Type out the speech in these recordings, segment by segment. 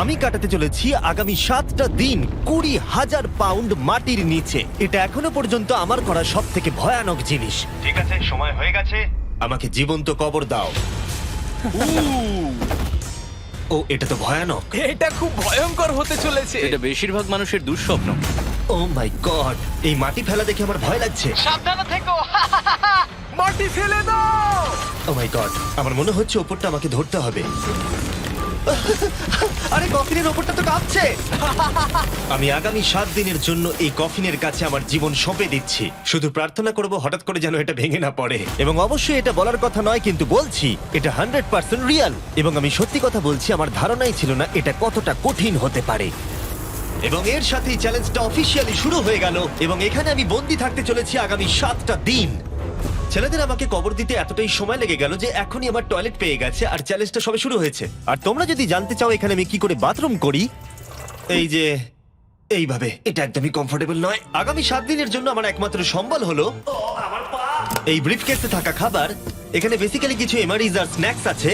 আমি কাটাতে চলেছি আগামী 7টা দিন 20,000 পাউন্ড মাটির নিচে। এটা এখনো পর্যন্ত আমার করা সব থেকে ভয়ানক জিনিস। ঠিক আছে, সময় হয়ে গেছে, আমাকে জীবন্ত কবর দাও। ও, এটা তো ভয়ানক। এটা খুব ভয়ঙ্কর হতে চলেছে। এটা বেশিরভাগ মানুষের দুঃস্বপ্ন। ও মাই গড, এই মাটি ফেলা দেখে আমার ভয় লাগছে। সাবধানে থেকো। মাটি ফেলে দাও। ও মাই গড, আমার মনে হচ্ছে ওপরটা আমাকে ধরতে হবে। আরে কফিনের ওপরটা তো কাঁপছে। আমি আগামী 7 দিনের জন্য এই কফিনের কাছে আমার জীবন সঁপে দিচ্ছি। শুধু প্রার্থনা করব হঠাৎ করে যেন এটা ভেঙে না পড়ে। এবং অবশ্যই এটা বলার কথা নয়, কিন্তু বলছি এটা 100% রিয়েল। এবং আমি সত্যি কথা বলছি, আমার ধারণাই ছিল না এটা কতটা কঠিন হতে পারে। এবং এর সাথেই চ্যালেঞ্জটা অফিসিয়ালি শুরু হয়ে গেল। এবং এখানে আমি বন্দি থাকতে চলেছি আগামী 7টা দিন। ছেলেদের আমাকে কবর দিতে এতটাই সময় লেগে গেল যে এখনই আমার টয়লেট পেয়ে গেছে, আর চ্যালেঞ্জটা সবে শুরু হয়েছে। আর তোমরা যদি জানতে চাও এখানে আমি কি করে বাথরুম করি, এই যে এইভাবে, এটা একদমই কমফোর্টেবল নয়। আগামী 7 দিনের জন্য আমার একমাত্র সম্বল হলো এই ব্রিফকেসে থাকা খাবার। এখানে বেসিক্যালি কিছু এমারিজ আর স্ন্যাক্স আছে।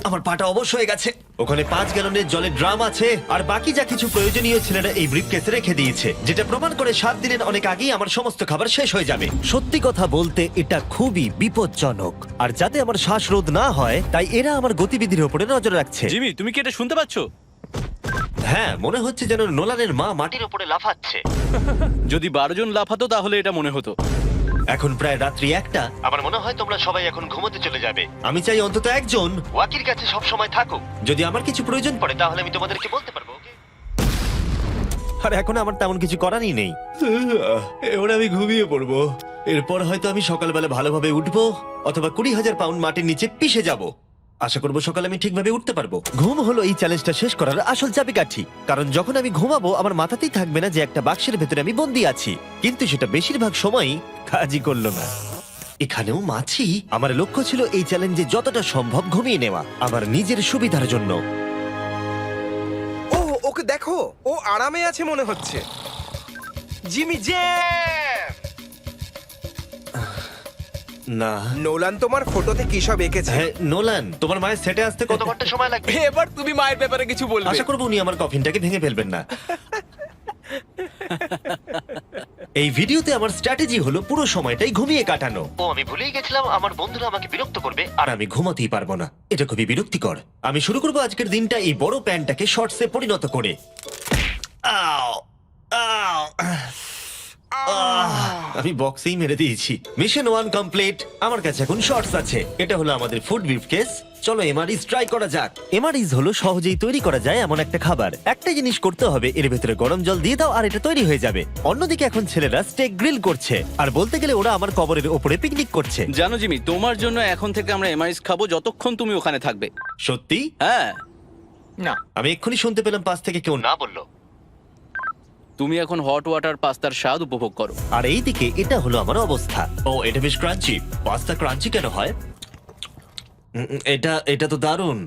আমার পাটা অবশ হয়ে গেছে। ওখানে 5 গ্যালনের জলের ড্রাম আছে, আর বাকি যা কিছু প্রয়োজনীয় ছেলেরা এই ব্রিফকেসে রেখে দিয়েছে, যেটা প্রমাণ করে 7 দিনের অনেক আগেই আমার সমস্ত খাবার শেষ হয়ে যাবে। সত্যি কথা বলতে এটা খুবই বিপজ্জনক, আর যাতে আমার শ্বাসরোধ না হয় তাই এরা আমার গতিবিধির উপরে নজর রাখছে। জিমি, তুমি কি এটা শুনতে পাচ্ছো? হ্যাঁ, মনে হচ্ছে যেন নোলানের মা মাটির উপরে লাফাচ্ছে। যদি 12 জন লাফাতো তাহলে এটা মনে হতো। এখন প্রায় রাত্রি 1টা। আমার মনে হয় তোমরা সবাই এখন ঘুমোতে চলে যাবে। আমি চাই অন্তত একজন ওয়াকির কাছে সব সময় থাকুক। যদি আমার কিছু প্রয়োজন পড়ে তাহলে আমি তোমাদেরকে বলতে পারবো। ওকে? আর এখন আমার তেমন কিছু করারই নেই। এবার আমি ঘুমিয়ে পড়বো। এরপর হয়তো আমি সকালবেলা ভালোভাবে উঠবো, অথবা 20,000 পাউন্ড মাটির নিচে পিষে যাব। আশা করবো সকালে আমি ঠিকভাবে উঠতে পারবো। ঘুম হলো এই চ্যালেঞ্জটা শেষ করার আসল চাবিকাঠি। কারণ যখন আমি ঘুমাবো আমার মাথাতেই থাকবে না যে একটা বাক্সের ভেতরে আমি বন্দি আছি। কিন্তু সেটা বেশিরভাগ সময়ই কাজই করলো না। এখানেও মাছি। আমার লক্ষ্য ছিল এই চ্যালেঞ্জে যতটা সম্ভব ঘুমিয়ে নেওয়া, আমার নিজের সুবিধার জন্য। ও, ওকে দেখো, ও আরামে আছে মনে হচ্ছে। জিমি জে, না, নোলান তোমার ফটোতে কি সব এঁকেছে। হ্যাঁ নোলান, তোমার মায়ের সেটে আসতে কত ঘন্টা সময় লাগবে? এবার তুমি মায়ের ব্যাপারে কিছু বলবে। আশা করবো উনি আমার কফিনটাকে ভেঙে ফেলবেন না। এই ভিডিওতে আমার স্ট্র্যাটেজি হলো পুরো সময়টাই ঘুমিয়ে কাটানো। ও, আমি ভুলেই গেছিলাম আমার বন্ধুরা আমাকে বিরক্ত করবে আর আমি ঘুমাতেই পারবো না। এটা খুবই বিরক্তিকর। আমি শুরু করবো আজকের দিনটা এই বড় প্যান্টটাকে শর্টসে পরিণত করে। আও, আও, আমি বক্সেই মেরে দিয়েছি। Mission 1 complete. আমার কাছে এখন শর্টস আছে। এটা হলো আমাদের ফুড ব্রিফকেস। চলো এমআরইজ ট্রাই করা যাক। এমআরইজ হলো সহজেই তৈরি করা যায় এমন একটা খাবার। একটা জিনিস করতে হবে, এর ভেতরে গরম জল দিয়ে দাও আর এটা তৈরি হয়ে যাবে। অন্যদিকে এখন ছেলেরা স্টেক গ্রিল করছে, আর বলতে গেলে ওরা আমার কবরের ওপরে পিকনিক করছে। জানো জিমি, তোমার জন্য এখন থেকে আমরা এমআইএস খাবো যতক্ষণ তুমি ওখানে থাকবে। সত্যি? হ্যাঁ, না, আমি এক্ষুনি শুনতে পেলাম পাশ থেকে কেউ না বললো। তুমি এখন হট ওয়াটার পাস্তার স্বাদ উপভোগ করো। আর এইদিকে এটা হলো আমার অবস্থা। ও, এটা বেশ ক্রাঞ্চি। পাস্তা ক্রাঞ্চি কেন হয়? এটা তো দারুণ।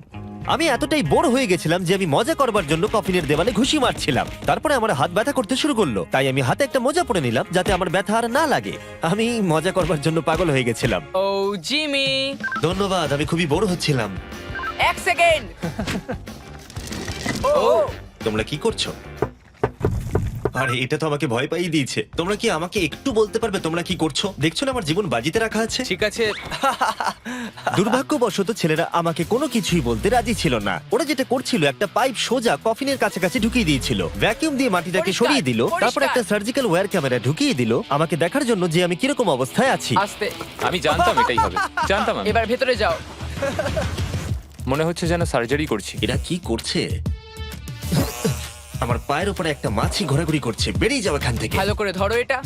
আমি এতটাই বোর হয়ে গেছিলাম যে আমি মজা করবার জন্য কফিনের দেওয়ালে ঘুষি মারছিলাম। তারপরে আমার হাত ব্যথা করতে শুরু করলো, তাই আমি হাতে একটা মোজা পরে নিলাম যাতে আমার ব্যথা আর না লাগে। আমি মজা করবার জন্য পাগল হয়ে গেছিলাম। ও জিমি, ধন্যবাদ, আমি খুবই বোর হচ্ছিলাম। 1 সেকেন্ড। ও, তোমরা কি করছো? আরে এটা তো আমাকে ভয় পাইয়ে দিয়েছে। তোমরা কি আমাকে একটু বলতে পারবে তোমরা কি করছো? দেখছো না আমার জীবন বাজিতে রাখা আছে। ঠিক আছে। দুর্ভাগ্যবশত ছেলেরা আমাকে কোনো কিছুই বলতে রাজি ছিল না। ওরা যেটা করছিল, একটা পাইপ সোজা কফিনের কাছাকাছি ঢুকিয়ে দিয়েছিল, ভ্যাকিউম দিয়ে মাটিটাকে পরিষ্কার, সরিয়ে দিল, তারপর পরিষ্কার। একটা সার্জিক্যাল ওয়্যার ক্যামেরা ঢুকিয়ে দিল আমাকে দেখার জন্য যে আমি কিরকম অবস্থায় আছি। আস্তে, আমি জানতাম এটাই হবে, জানতাম আমি। এবার ভেতরে যাও। মনে হচ্ছে যেন সার্জারি করছি। এরা কি করছে? আমার পায়ের উপরে একটা মাছি ঘোরাঘুরি করছে। বেরিয়ে যাও এখান থেকে। ভালো করে ধরো এটা।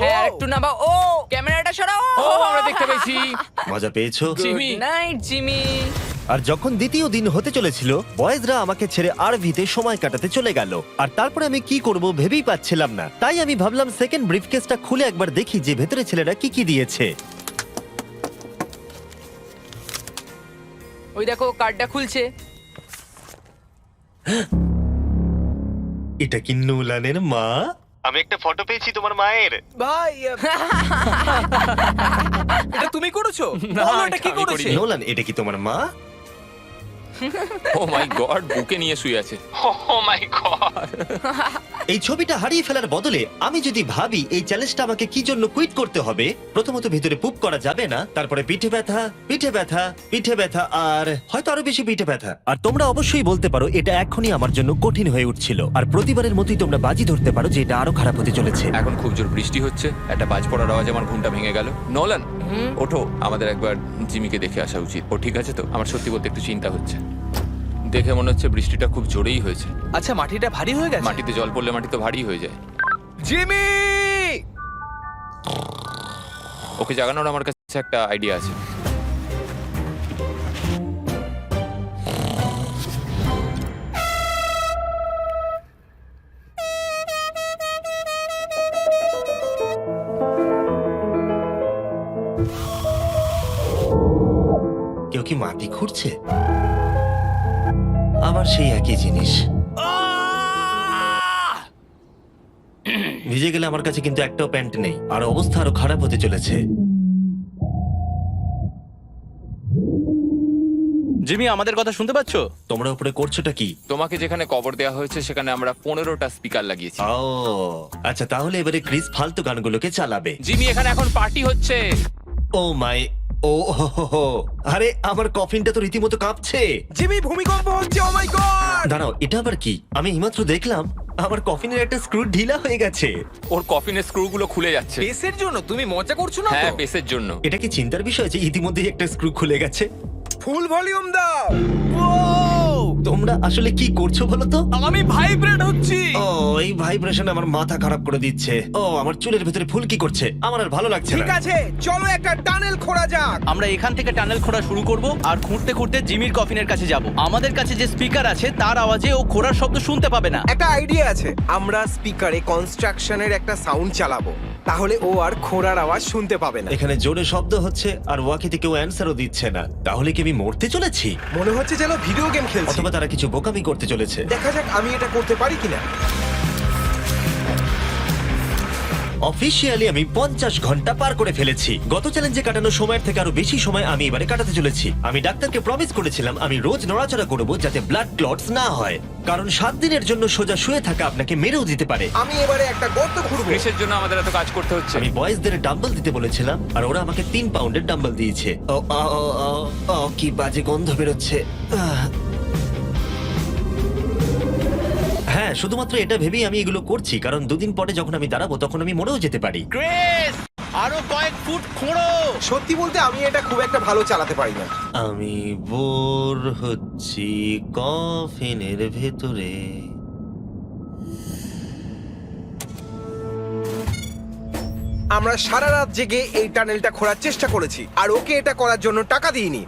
হ্যাঁ, আর একটু নামাও। ও, ক্যামেরাটা সরাও। ও, আমরা দেখতে পেয়েছি। মজা পেয়েছো? জিমি। Good night Jimmy. আর যখন দ্বিতীয় দিন হতে চলেছিল, বয়েজরা আমাকে ছেড়ে আরভিতে সময় কাটাতে চলে গেল। আর তারপরে আমি কি করব ভেবেই পাচ্ছিলাম না। তাই আমি ভাবলাম সেকেন্ড ব্রিফকেসটা খুলে একবার দেখি যে ভেতরে ছেলেরা কি কি দিয়েছে। ওই দেখো, কার্ডটা খুলছে। এটা কি নোলানের মা? আমি একটা ফটো পেয়েছি তোমার মায়ের। ভাই, এটা তুমি করেছো? না, বলো, এটা কি আমি করেছে? করিনি। নোলান, এটা কি তোমার মা? ও মাই গড, বুকে নিয়ে শুয়ে আছে। ও মাই গড। এই ছবিটা হারিয়ে ফেলার বদলে আমি যদি ভাবি এই চ্যালেঞ্জটা আমাকে কি জন্য কুইট করতে হবে, প্রথমত ভিতরে পুপ করা যাবে না, তারপরে পিঠে ব্যথা, পিঠে ব্যথা, পিঠে ব্যথা, আর হয়তো আরো বেশি পিঠে ব্যথা। আর তোমরা অবশ্যই বলতে পারো এটা এখনই আমার জন্য কঠিন হয়ে উঠছিল, আর প্রতিবারের মতোই তোমরা বাজি ধরতে পারো যে এটা আরো খারাপ হতে চলেছে। এখন খুব জোর বৃষ্টি হচ্ছে, একটা বাজ পড়ার আওয়াজে আমার ঘুমটা ভেঙে গেল। নোলান, ওঠো, আমাদের একবার জিমিকে দেখে আসা উচিত। ও ঠিক আছে তো? আমার সত্যি বলতে একটু চিন্তা হচ্ছে। দেখে মনে হচ্ছে বৃষ্টিটা খুব জোরেই হয়েছে। আচ্ছা, মাটিটা ভারী হয়ে গেছে। মাটিতে জল পড়লে মাটি তো ভারী হয়ে যায়। জিমি! ওকে জাগানোর আমার কাছে একটা আইডিয়া আছে। কেউ কি মাটি খুঁড়ছে? আবার সেই একই জিনিস। ভিজে গেলে আমার কাছে কিন্তু একটাও প্যান্ট নেই, আর অবস্থা আরো খারাপ হতে চলেছে। জিমি, আমাদের কথা শুনতে পাচ্ছো? তোমরা উপরে করছোটা কি? তোমাকে যেখানে কবর দেওয়া হয়েছে সেখানে আমরা 15টা স্পিকার লাগিয়েছি। ও আচ্ছা, তাহলে এবারে ক্রিস ফালতু গানগুলোকে চালাবে। জিমি, এখানে এখন পার্টি হচ্ছে। ও মাই, ও হো হো হো। আরে আমার কফিনটা তো রীতিমতো কাঁপছে। জিমি, ভূমিকম্প হচ্ছে! ও মাই গড! দাঁড়াও, এটা আবার কি? আমি এইমাত্র দেখলাম আমার কফিনের একটা স্ক্রু ঢিলা হয়ে গেছে। ওর কফিনের স্ক্রুগুলো খুলে যাচ্ছে। পেসের জন্য তুমি মজা করছো না তো? হ্যাঁ, পেসের জন্য। এটা কি চিন্তার বিষয় যে ইতিমধ্যেই একটা স্ক্রু খুলে গেছে? ফুল ভলিউম দাও! তোমরা আসলে কি করছো বলো তো? আমি ভাইব্রেট হচ্ছি। ও, এই ভাইব্রেশন আমার মাথা খারাপ করে দিচ্ছে। ও, আমার চুলের ভেতরে ফুল কি করছে? আমার আর ভালো লাগছে ঠিক না। আছে, চলো একটা টানেল খোঁড়া যাক। আমরা এখান থেকে টানেল খোঁড়া শুরু করব, আর খুঁড়তে খুঁড়তে জিমির কফিনের কাছে যাব। আমাদের কাছে যে স্পিকার আছে তার আওয়াজে ও খোঁড়ার শব্দ শুনতে পাবে না। একটা আইডিয়া আছে, আমরা স্পিকারে কনস্ট্রাকশনের একটা সাউন্ড চালাবো, তাহলে ও আর খোঁড়ার আওয়াজ শুনতে পাবে না। এখানে জোরে শব্দ হচ্ছে আর ওয়াকিতে কেউ অ্যান্সারও দিচ্ছে না। তাহলে কি আমি মরতে চলেছি? মনে হচ্ছে যেন ভিডিও গেম খেলছি। অথবা তারা কিছু বোকামি করতে চলেছে। দেখা যাক আমি এটা করতে পারি কিনা। অফিসিয়ালি আমি 50 ঘন্টা পার করে ফেলেছি। গত চ্যালেঞ্জে কাটানো সময়ের থেকে আরো বেশি সময় আমি এবারে কাটাতে চলেছি। আমি ডাক্তারকে প্রমিস করেছিলাম আমি রোজ নড়াচড়া করব যাতে ব্লাড ক্লটস না হয়, কারণ 7 দিনের জন্য সোজা শুয়ে থাকা আপনাকে মেরেও দিতে পারে। আমি এবারে একটা গর্ত খুঁড়বো। ক্রিসের জন্য আমাদের এত কাজ করতে হচ্ছে। আমি বয়েজদের ডাম্বল দিতে বলেছিলাম আর ওরা আমাকে 3 পাউন্ডের ডাম্বল দিয়েছে। ও ও, ও, ও, ও, কি বাজে গন্ধ বেরোচ্ছে। হ্যাঁ, শুধুমাত্র এটা ভেবেই আমি এগুলো করছি, কারণ 2 দিন পরে যখন আমি দাঁড়াবো তখন আমি মরেও যেতে পারি। ক্রিস, আরো কয়েক ফুট খোঁড়ো। সত্যি বলতে আমি এটা খুব একটা ভালো চালাতে পারি না। আমি বোর হচ্ছি কফিনের ভেতরে। আমরা সারা রাত জেগে এই টানেলটা খোঁড়ার চেষ্টা করেছি, আর ওকে এটা করার জন্য টাকা দিইনি।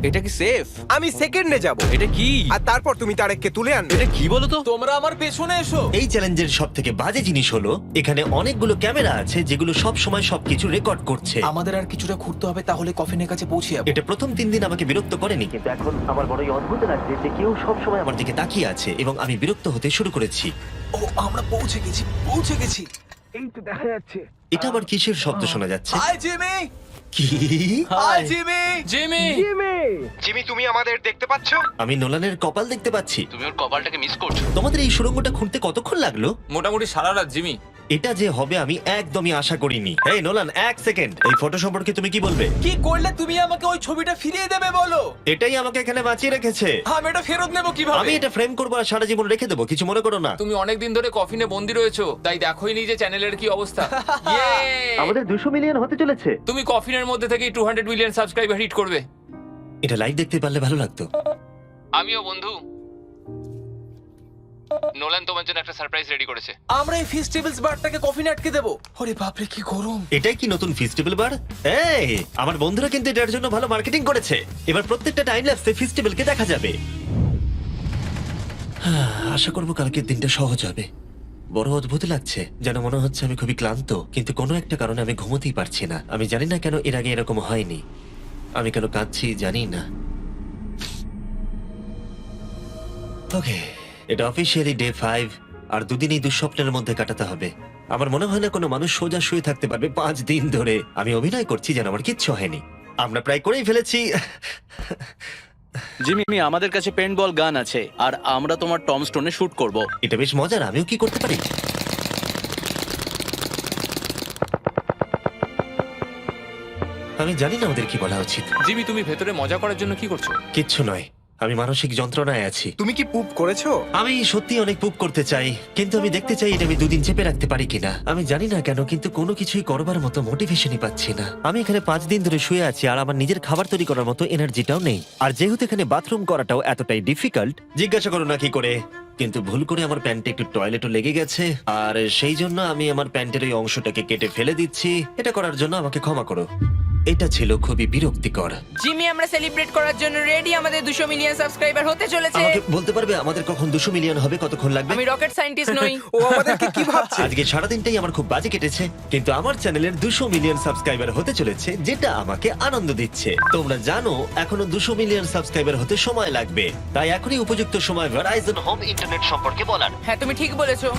এটা কি সেফ? আমি সেকেন্ডে যাব, এটা কি? আর তারপর তুমি তারেককে তুলে আনবে। এটা কি বলো তো? তোমরা আমার পেছনে এসো। এই চ্যালেঞ্জের সব থেকে বাজে জিনিস হলো এখানে অনেকগুলো ক্যামেরা আছে যেগুলো সব সময় সবকিছু রেকর্ড করছে। আমাদের আর কিছুটা ঘুরতে হবে, তাহলে কফিনের কাছে পৌঁছে যাবো। এটা প্রথম 3 দিন আমাকে বিরক্ত করেনি, কিন্তু এখন আমার বড়ই অদ্ভুত লাগছে যে কেউ সব সময় আমার দিকে তাকিয়ে আছে এবং আমি বিরক্ত হতে শুরু করেছি। ও, আমরা পৌঁছে গেছি, পৌঁছে গেছি। এই তো দেখা যাচ্ছে। এটা আবার কিসের শব্দ শোনা যাচ্ছে? Hi Jimmy. কি? Hi Jimmy. জিমি, জিমি, তুমি আমাদের দেখতে পাচ্ছ? আমি নোলানের কপাল দেখতে পাচ্ছি। তুমি ওর কপালটাকে মিস করছো। তোমাদের এই সুড়ঙ্গটা খুঁড়তে কতক্ষণ লাগলো? মোটামুটি সারা রাত। জিমি, এটা যে হবে আমি একদমই আশা করিনি। এই নোলান, 1 সেকেন্ড, এই ফটো সম্পর্কে তুমি কি বলবে? কি করলে তুমি আমাকে ওই ছবিটা ফিরিয়ে দেবে বলো? এটাই আমাকে এখানে বাঁচিয়ে রেখেছে। আমি এটা ফেরত নেব কিভাবে? আমি এটা ফ্রেম করবো আর সারা জীবন রেখে দেবো, কিছু মনে করো না। তুমি অনেকদিন ধরে কফিনে বন্দি রয়েছো, তাই দেখোই নি যে চ্যানেলের কি অবস্থা। Yay! আমাদের 200 মিলিয়ন হতে চলেছে। তুমি কফিনের মধ্যে থেকেই 200 মিলিয়ন সাবস্ক্রাইবার হিট করবে। এটা লাইভ দেখতে পারলে ভালো লাগতো। আমিও বন্ধু। নোলান তোমার জন্য একটা সারপ্রাইজ রেডি করেছে। আমরা এই ফেস্টিভ্যালস বারটাকে কফিনে আটকে দেবো। ওরে বাপরে, কি গরম। এটাই কি নতুন ফেস্টিভ্যাল বার? এই, আমার বন্ধুরা কিন্তু এটার জন্য ভালো মার্কেটিং করেছে। এবার প্রত্যেকটা টাইম ল্যাপসে ফেস্টিভ্যালকে দেখা যাবে। আশা করবো কালকের দিনটা সহজ হবে। বড় অদ্ভুত লাগছে, যেন মনে হচ্ছে আমি খুবই ক্লান্ত, কিন্তু কোনো একটা কারণে আমি ঘুমোতেই পারছি না। আমি জানি না কেন এর আগে এরকম হয়নি। আমি কেন কাঁদছি জানি না। ওকে, এটা অফিসিয়ালি ডে 5, আর 2 দিন এই দুঃস্বপ্নের মধ্যে কাটাতে হবে। আমার মনে হয় না কোনো মানুষ সোজা শুয়ে থাকতে পারবে 5 দিন ধরে। আমি অভিনয় করছি যেন আমার কিচ্ছু হয়নি। আমরা প্রায় করেই ফেলেছি। জিমি, আমাদের কাছে পেন্টবল গান আছে আর আমরা তোমার টম স্টোনে শুট করব। এটা বেশ মজার, আমিও কি করতে পারি? আমি জানি না ওদের কি বলা উচিত। জিমি, তুমি ভেতরে মজা করার জন্য কি করছো? কিচ্ছু নয়, আমি মানসিক যন্ত্রণায় আছি। তুমি কি পুপ করেছো? আমি সত্যি অনেক পুপ করতে চাই, কিন্তু আমি দেখতে চাই এটা আমি 2 দিন চেপে রাখতে পারি কিনা। আমি জানি না কেন, কিন্তু কোনো কিছুই করবার মতো মোটিভেশনই পাচ্ছি না। আমি এখানে 5 দিন ধরে শুয়ে আছি আর আমার নিজের খাবার তৈরি করার মতো এনার্জিটাও নেই। আর যেহেতু এখানে বাথরুম করাটাও এতটাই ডিফিকাল্ট, জিজ্ঞাসা করো না কি করে, কিন্তু ভুল করে আমার প্যান্টে একটু টয়লেটও লেগে গেছে, আর সেই জন্য আমি আমার প্যান্টের ওই অংশটাকে কেটে ফেলে দিচ্ছি। এটা করার জন্য আমাকে ক্ষমা করো। এটা ছিল খুবই বিরক্তিকর। জিমি, আমরা সেলিব্রেট করার জন্য রেডি। আমাদের 200 মিলিয়ন সাবস্ক্রাইবার হতে চলেছে। আমাকে বলতে পারবে আমাদের কখন 200 মিলিয়ন হবে, কতক্ষণ লাগবে? আমি রকেট সায়েন্টিস্ট নই। ও আমাদেরকে কি ভাবছে? আজকে সারাদিনটাই আমার খুব বাজে কেটেছে, কিন্তু আমার চ্যানেলের 200 মিলিয়ন সাবস্ক্রাইবার হতে চলেছে, যেটা আমাকে আনন্দ দিচ্ছে। তোমরা জানো এখনো 200 মিলিয়ন সাবস্ক্রাইবার হতে সময় লাগবে, তাই এখনই উপযুক্ত সময় ভেরাইজন হোম ইন্টারনেট সম্পর্কে বলার। হ্যাঁ, তুমি ঠিক বলেছো।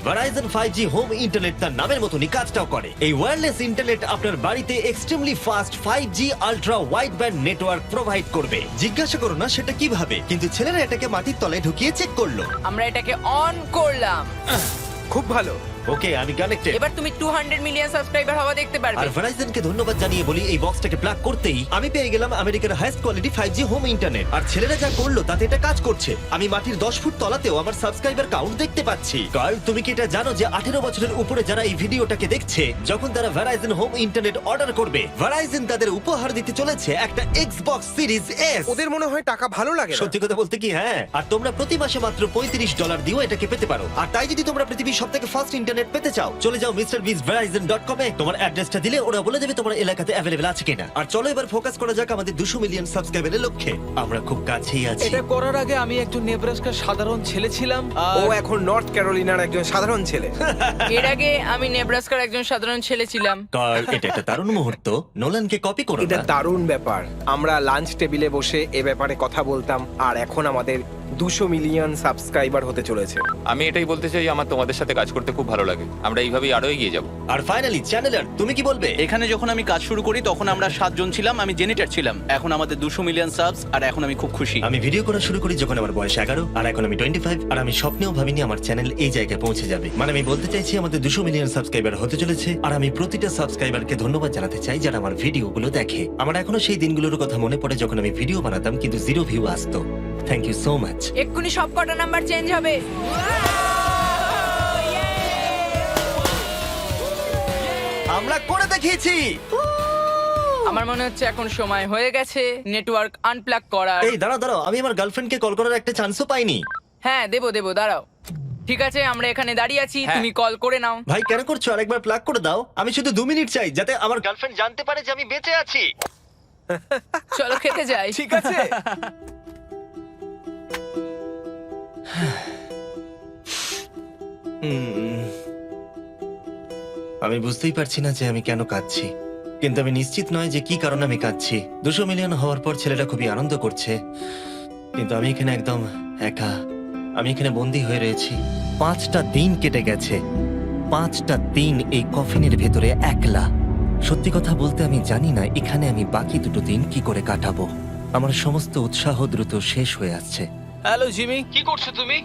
ভেরাইজন 5G হোম ইন্টারনেট তার নামের মতনই কাজটাও করে। এই ওয়্যারলেস ইন্টারনেট আপনার বাড়িতে extremely fast 5G ultra wide band network provide করবে। জিজ্ঞাসা করো না সেটা কিভাবে, কিন্তু ছেলেরা এটাকে মাটির তলায় ঢুকিয়ে চেক করলো। আমরা এটাকে অন করলাম। খুব ভালো। ওকে, আমি কানেক্টেড। এবার তুমি 200 মিলিয়ন সাবস্ক্রাইবার হওয়া দেখতে আর পারবে। ভেরাইজনকে ধন্যবাদ জানিয়ে বলি, এই বক্সটাকে প্লাগ করতেই আমি পেয়ে গেলাম আমেরিকার highest quality 5G home internet. আর ছেলেরা যা করলো তাতে এটা কাজ করছে। আমি মাটির 10 ফুট তলাতেও আমার সাবস্ক্রাইবার কাউন্ট দেখতে পাচ্ছি। কার্ল, তুমি কি এটা জানো যে 18 বছরের উপরে যারা এই ভিডিওটাকে দেখছে, যখন তারা ভেরাইজন হোম ইন্টারনেট অর্ডার করবে, ভেরাইজন তাদের উপহার দিতে চলেছে একটা Xbox Series S। ওদের মনে হয় টাকা ভালো লাগে না। সত্যি কথা বলতে কি, হ্যাঁ। আর তোমরা প্রতি মাসে মাত্র $35 দিয়েও এটাকে পেতে পারো। আর তাই যদি তোমরা পৃথিবীর সবথেকে ফাস্ট ইন্টারনেট পেতে চাও, চলে যাও MrBeastVerizon.com এ। তোমার অ্যাড্রেসটা দিলে ওরা বলে দেবে তোমার এলাকাতে অ্যাভেলেবল আছে কিনা। আর চলো এবার ফোকাস করা যাক আমাদের 200 মিলিয়ন সাবস্ক্রাইবারের লক্ষ্যে। আমরা খুব কাছেই আছি। এটা করার আগে আমি একজন নেব্রাস্কার সাধারণ ছেলে ছিলাম ও আর এখন নর্থ ক্যারোলিনার একজন সাধারণ ছেলে। এর আগে আমি নেব্রাস্কার একজন সাধারণ ছেলে ছিলাম। কার্ল, এটা একটা দারুণ মুহূর্ত। নোলানকে কপি করো এটা না। দারুণ ব্যাপার। আমরা লাঞ্চ টেবিলে বসে এ ব্যাপারে কথা বলতাম, আর এখন আমাদের 200 মিলিয়ন সাবস্ক্রাইবার হতে চলেছে। আমি এটাই বলতে চাই, আমার তোমাদের সাথে কাজ করতে খুব ভালো লাগে। আমরা এইভাবেই আরো এগিয়ে যাবো। আর ফাইনালি চ্যানেলার, তুমি কি বলবে? এখানে যখন আমি কাজ শুরু করি তখন আমরা 7 জন ছিলাম, আমি জেনিটার ছিলাম। এখন আমাদের 200 মিলিয়ন সাবস আর এখন আমি খুব খুশি। আমি ভিডিও করা শুরু করি যখন আমার বয়স 11, আর এখন আমি 25, আর আমি স্বপ্নেও ভাবিনি আমার চ্যানেল এই জায়গায় পৌঁছে যাবে। মানে আমি বলতে চাইছি আমাদের 200 মিলিয়ন সাবস্ক্রাইবার হতে চলেছে, আর আমি প্রতিটা সাবস্ক্রাইবারকে ধন্যবাদ জানাতে চাই যারা আমার ভিডিওগুলো দেখে। আমার এখনো সেই দিনগুলোর কথা মনে পড়ে যখন আমি ভিডিও বানাতাম কিন্তু 0 ভিউ আসতো। Thank you so much. এক্ষুনি সব কটা নাম্বার চেঞ্জ হবে। আমরা করে দেখিয়েছি। আমার মনে হচ্ছে এখন সময় হয়ে গেছে নেটওয়ার্ক আনপ্লাগ করার। এই দাঁড়াও দাঁড়াও, আমি আমার গার্লফ্রেন্ডকে কল করার একটা চান্সও পাইনি। হ্যাঁ, দেবো দাঁড়াও। ঠিক আছে, আমরা এখানে দাঁড়িয়ে আছি, হ্যাঁ। তুমি কল করে নাও। ভাই কেন করছো? আরেকবার প্লাগ করে দাও। আমি শুধু 2 মিনিট চাই, যাতে আমার গার্লফ্রেন্ড জানতে পারে যে আমি বেঁচে আছি। চলো খেতে যাই। ঠিক আছে। আমি বুঝতেই পারছি না যে আমি কেন কাঁদছি, কিন্তু আমি নিশ্চিত নয় যে কি কারণে আমি কাঁদছি। 200 মিলিয়ন হওয়ার পর ছেলেটা খুবই আনন্দ করছে, কিন্তু আমি এখানে একদম একা। আমি এখানে বন্দী হয়ে রয়েছি। 5টা দিন কেটে গেছে, 5টা দিন এই কফিনের ভেতরে একলা। সত্যি কথা বলতে আমি জানি না এখানে আমি বাকি 2 দিন কি করে কাটাবো। আমার সমস্ত উৎসাহ দ্রুত শেষ হয়ে আসছে। হ্যালো জিমি, কি করছো তুমি?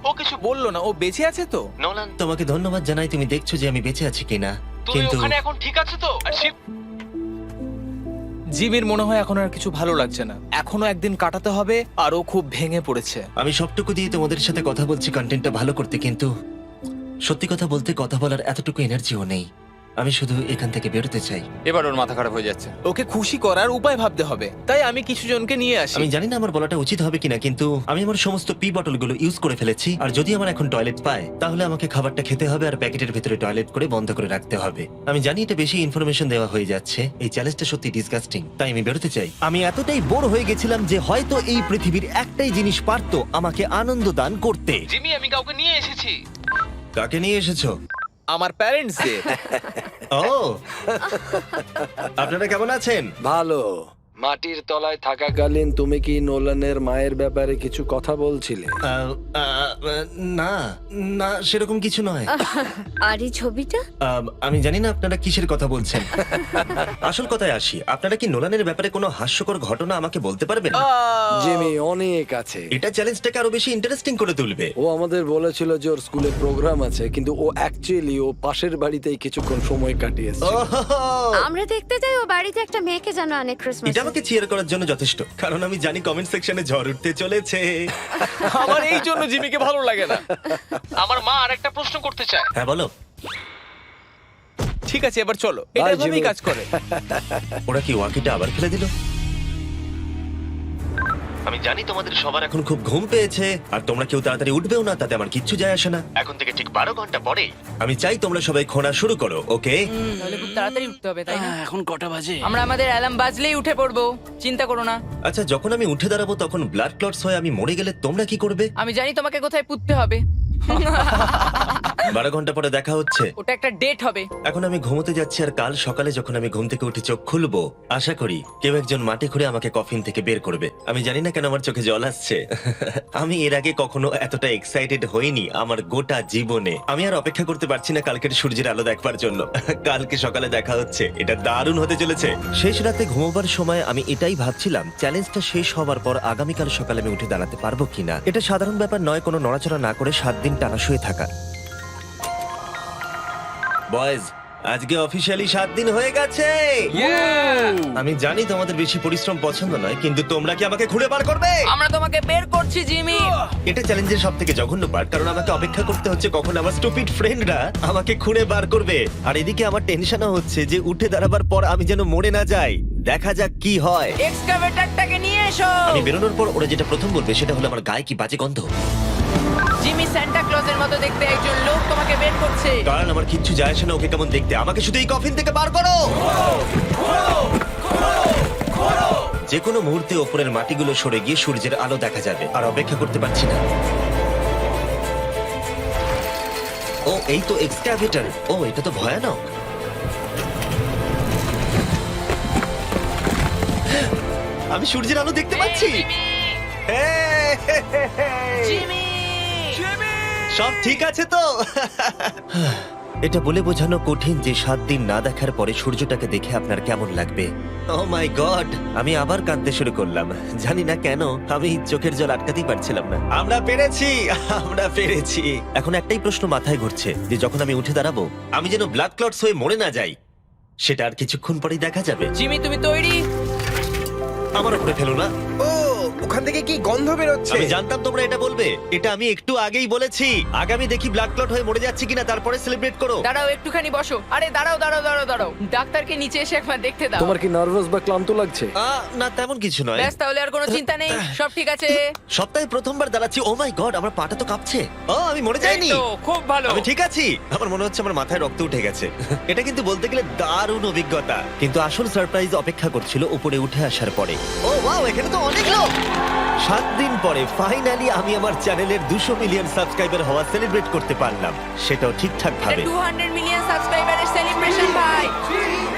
ও কিছু বললো না, ও বেঁচে আছে তো? নোলান, তোমাকে ধন্যবাদ জানাই, তুমি দেখছো যে আমি বেঁচে আছি কিনা। কিন্তু এখন ঠিক আছে তো? জিমির মনে হয় এখন আর কিছু ভালো লাগছে না। এখনো একদিন কাটাতে হবে, আর ও খুব ভেঙে পড়েছে। আমি সবটুকু দিয়ে তোমাদের সাথে কথা বলছি কন্টেন্টটা ভালো করতে, কিন্তু সত্যি কথা বলতে কথা বলার এতটুকু এনার্জিও নেই। আমি শুধু এখান থেকে বেরোতে চাই। এবার ওর মাথা খারাপ হয়ে যাচ্ছে। ওকে খুশি করার উপায় ভাবতে হবে, তাই আমি কিছু জনকে নিয়ে আসি। আমি জানি না আমার বলাটা উচিত হবে কিনা, কিন্তু আমি আমার সমস্ত পি বটলগুলো ইউজ করে ফেলেছি, আর যদি আমার এখন টয়লেট পায় তাহলে আমাকে খাবারটা খেতে হবে আর প্যাকেটের ভিতরে টয়লেট করে বন্ধ করে রাখতে হবে। আমি জানি এটা বেশি ইনফরমেশন দেওয়া হয়ে যাচ্ছে, এই চ্যালেঞ্জটা সত্যি ডিসগাস্টিং, তাই আমি বেরোতে চাই। আমি এতটাই বোর হয়ে গেছিলাম যে হয়তো এই পৃথিবীর একটাই জিনিস পারতো আমাকে আনন্দ দান করতে। জিমি, আমি কাউকে নিয়ে এসেছি। কাকে নিয়ে এসেছো? আমার প্যারেন্টসদের। ও, আপনারা কেমন আছেন? ভালো। মাটির তলায় থাকাকালীন তুমি কি নোলানের মায়ের ব্যাপারে কিছু কথা বলছিলে? না না, সেরকম কিছু নয়। আর এই ছবিটা? আমি জানি না আপনারা কিসের কথা বলছেন। আসল কথায় আসি, আপনারা কি নোলানের ব্যাপারে কোনো হাস্যকর ঘটনা আমাকে বলতে পারবেন? জিমি, অনেক আছে। এটা চ্যালেঞ্জটাকে আরো বেশি ইন্টারেস্টিং করে তুলবে। ও আমাদের বলেছিল যে ওর স্কুলে প্রোগ্রাম আছে, কিন্তু ও অ্যাকচুয়ালি ও পাশের বাড়িতেই কিছুক্ষণ সময় কাটিয়েছে। ওহো! আমরা দেখতে যাই ও বাড়িতে একটা মেয়েকে জানো অনেক ক্রিসমাস। এটা আমাকে চিয়ার করার জন্য যথেষ্ট, কারণ আমি জানি কমেন্ট সেকশনে ঝড় উঠতে চলেছে। আমার এই জন্য জিমিকে ভালো লাগে না। আমার মা আর একটা প্রশ্ন করতে চায়। হ্যাঁ বলো। ঠিক আছে, এবার চলো, এটা Bye, এভাবেই জিমি। কাজ করে। ওরা কি ওয়াকিটা আবার ফেলে দিল? আমি জানি তোমাদের সবার এখন খুব ঘুম পেয়েছে, আর তোমরা কেউ তাড়াতাড়ি উঠবেও না, তাতে আমার কিচ্ছু যায় আসে না। এখন থেকে ঠিক 12 ঘন্টা পরে আমি চাই তোমরা সবাই খোঁড়া শুরু করো, ওকে? তাহলে খুব তাড়াতাড়ি উঠতে হবে, তাই না? এখন কটা বাজে? আমরা আমাদের অ্যালার্ম বাজলেই উঠে পড়বো, চিন্তা করো না। আচ্ছা, যখন আমি উঠে দাঁড়াবো তখন ব্লাড ক্লটস হয়ে আমি মরে গেলে তোমরা কি করবে? আমি জানি তোমাকে কোথায় পুঁততে হবে। 12 ঘন্টা পরে দেখা হচ্ছে। ওটা একটা ডেট হবে। এখন আমি ঘুমোতে যাচ্ছি, আর কাল সকালে যখন আমি ঘুম থেকে উঠে চোখ খুলবো, আশা করি কেউ একজন মাটি খুঁড়ে আমাকে কফিন থেকে বের করবে। আমি জানি না কেন আমার চোখে জল আসছে। আমি এর আগে কখনো এতটা এক্সাইটেড হইনি আমার গোটা জীবনে। আমি আর অপেক্ষা করতে পারছি না কালকের সূর্যের আলো দেখবার জন্য। কালকে সকালে দেখা হচ্ছে, এটা দারুণ হতে চলেছে। শেষ রাতে ঘুমোবার সময় আমি এটাই ভাবছিলাম, চ্যালেঞ্জটা শেষ হবার পর আগামীকাল সকালে আমি উঠে দাঁড়াতে পারবো কিনা। এটা সাধারণ ব্যাপার নয় কোনো নড়াচড়া না করে 7 দিন টানা শুয়ে থাকা। বয়েজ, আজকে অফিসিয়ালি 7 দিন হয়ে গেছে। আমি জানি তোমাদের বেশি পরিশ্রম পছন্দ নয়, কিন্তু তোমরা কি আমাকে ঘুরে বার করবে? আমরা তোমাকে বের করছি, জিমি। এটা চ্যালেঞ্জের সব থেকে জঘন্য পার্ট, কারণ আমাকে অপেক্ষা করতে হচ্ছে কখন আমার স্টুপিড ফ্রেন্ডরা আমাকে খুঁড়ে বার করবে। আর এদিকে আমার টেনশনও হচ্ছে যে উঠে দাঁড়াবার পর আমি যেন মরে না যাই। দেখা যাক কি হয়। এক্সকাভেটরটাকে নিয়ে এসো। আমি বেরোনোর পর ওরা যেটা প্রথম বলবে সেটা হলো আমার গায়ে কি বাজে গন্ধ। জিমি সান্টা ক্লজের মতো দেখতে একজন লোক তোমাকে বের করছে। কারণ আমার কিচ্ছু যায় আসে না ওকে কেমন দেখতে, আমাকে শুধু এই কফিন থেকে বার করো। যে কোনো মুহূর্তে ওপরের মাটিগুলো সরে গিয়ে সূর্যের আলো দেখা যাবে, আর অপেক্ষা করতে পারছি না। ও, এই তো এক্সক্যাভেটর। ও, এটা তো ভয়ানক। আমি সূর্যের আলো দেখতে পাচ্ছি। জিমি! সব ঠিক আছে তো? এটা বলে বোঝানো কঠিন যে 7 দিন না দেখার পরে সূর্যটাকে দেখে আপনার কেমন লাগবে। ও মাই গড, আমি আবার কাঁদতে শুরু করলাম। জানি না কেন, আমি চোখের জল আটকাতেই পারছিলাম না। আমরা পেরেছি, আমরা পেরেছি। এখন একটাই প্রশ্ন মাথায় ঘুরছে, যে যখন আমি উঠে দাঁড়াবো আমি যেন ব্লাড ক্লটস হয়ে মরে না যাই। সেটা আর কিছুক্ষণ পরেই দেখা যাবে। জিমি, তুমি তৈরি? আমার উপরে ফেলো না। ও, ওখান থেকে কি গন্ধ বেরোচ্ছে? আমি জানতাম তোমরা এটা বলবে। এটা আমি একটু আগেই বলেছি। আগামী দেখি ব্লাড ক্লট হয়ে মরে যাচ্ছি কিনা, তারপরে সেলিব্রেট করো। দাঁড়াও, একটুখানি বসো। আরে দাঁড়াও দাঁড়াও দাঁড়াও দাঁড়াও, ডাক্তারকে নিচে এসে একবার দেখতে দাও। তোমার কি নার্ভাস বা ক্লান্ত লাগছে? না, তেমন কিছু নয়। ব্যাস, তাহলে আর কোনো চিন্তা নেই, সব ঠিক আছে। সপ্তাহে প্রথমবার দাঁড়াচ্ছি। ও মাই গড, আমার পাটা তো কাঁপছে। ও, আমি মরে যাইনি। এই তো, খুব ভালো। আমি ঠিক আছি। আমার মনে হচ্ছে আমার মাথায় রক্ত উঠে গেছে। এটা কিন্তু বলতে গেলে দারুণ অভিজ্ঞতা, কিন্তু আসল সারপ্রাইজ অপেক্ষা করছিল উপরে উঠে আসার পরে। ও ওয়াও, এখানে তো অনেক লোক। 7 দিন পরে ফাইনালি আমি আমার চ্যানেলের 200 মিলিয়ন সাবস্ক্রাইবার হওয়া সেলিব্রেট করতে পারলাম, সেটাও ঠিকঠাক এটা ভাবে। 200 মিলিয়ন সাবস্ক্রাইবারের সেলিব্রেশন, ভাই।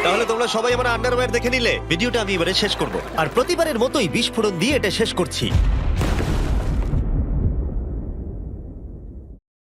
তাহলে তোমরা সবাই আমার আন্ডারওয়্যার দেখে নিলে। ভিডিওটা আমি এবারে শেষ করব, আর প্রতিবারের মতোই বিস্ফোরণ দিয়ে এটা শেষ করছি।